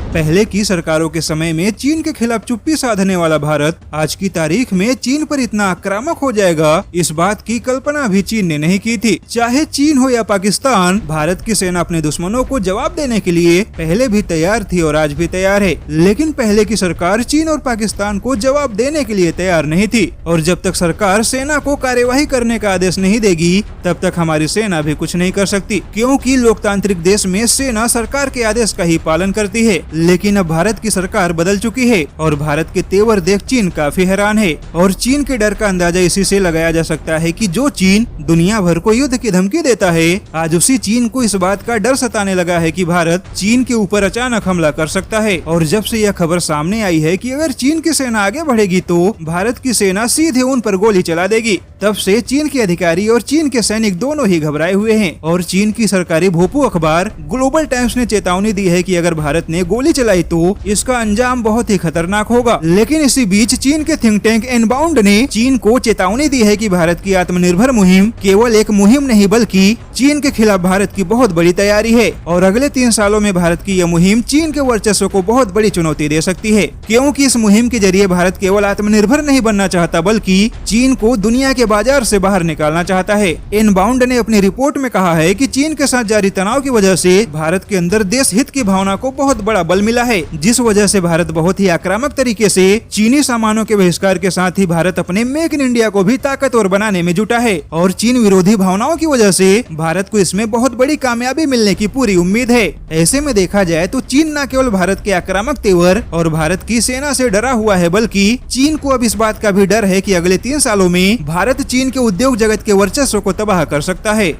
पहले की सरकारों के समय में चीन के खिलाफ चुप्पी साधने वाला भारत आज की तारीख में चीन पर इतना आक्रामक हो जाएगा, इस बात की कल्पना भी चीन ने नहीं की थी। चाहे चीन हो या पाकिस्तान, भारत की सेना अपने दुश्मनों को जवाब देने के लिए पहले भी तैयार थी और आज भी तैयार है। लेकिन पहले की सरकार चीन और पाकिस्तान को जवाब देने के लिए तैयार नहीं थी, और जब तक सरकार सेना को कार्यवाही करने का आदेश नहीं देगी तब तक हमारी सेना भी कुछ नहीं कर सकती, क्योंकि लोकतांत्रिक देश में सेना सरकार के आदेश का ही पालन करती है। लेकिन अब भारत की सरकार बदल चुकी है और भारत के तेवर देख चीन काफी हैरान है। और चीन के डर का अंदाजा इसी से लगाया जा सकता है कि जो चीन दुनिया भर को युद्ध की धमकी देता है, आज उसी चीन को इस बात का डर सताने लगा है कि भारत चीन के ऊपर अचानक हमला कर सकता है। और जब से यह खबर सामने आई है कि अगर चीन की सेना आगे बढ़ेगी तो भारत की सेना सीधे उन पर गोली चला देगी, तब से चीन के अधिकारी और चीन के सैनिक दोनों ही घबराए हुए हैं। और चीन की सरकारी भोपू अखबार ग्लोबल टाइम्स ने चेतावनी दी है कि अगर भारत ने गोली चलाई तो इसका अंजाम बहुत ही खतरनाक होगा। लेकिन इसी बीच चीन के थिंक टैंक इनबाउंड ने चीन को चेतावनी दी है कि भारत की आत्मनिर्भर मुहिम केवल एक मुहिम नहीं बल्कि चीन के खिलाफ भारत की बहुत बड़ी तैयारी है। और अगले 3 सालों में भारत की यह मुहिम चीन के वर्चस्व को बहुत बड़ी चुनौती दे सकती है, क्योंकि इस मुहिम के जरिए भारत केवल आत्मनिर्भर नहीं बनना चाहता बल्कि चीन को दुनिया के बाजार से बाहर निकालना चाहता है। इनबाउंड ने अपनी रिपोर्ट में कहा है कि चीन के साथ जारी तनाव की वजह से भारत के अंदर देश हित की भावना को बहुत बड़ा बल मिला है, जिस वजह से भारत बहुत ही आक्रामक तरीके से चीनी सामानों के बहिष्कार के साथ ही भारत अपने मेक इन इंडिया को भी ताकतवर बनाने में जुटा है। और चीन विरोधी भावनाओं की वजह से भारत को इसमें बहुत बड़ी कामयाबी मिलने की पूरी उम्मीद है। ऐसे में देखा जाए तो चीन न केवल भारत के आक्रामक तेवर और भारत की सेना से डरा हुआ है, बल्कि चीन को अब इस बात का भी डर है कि अगले 3 सालों में भारत चीन के उद्योग जगत के वर्चस्व को तबाह कर सकता है।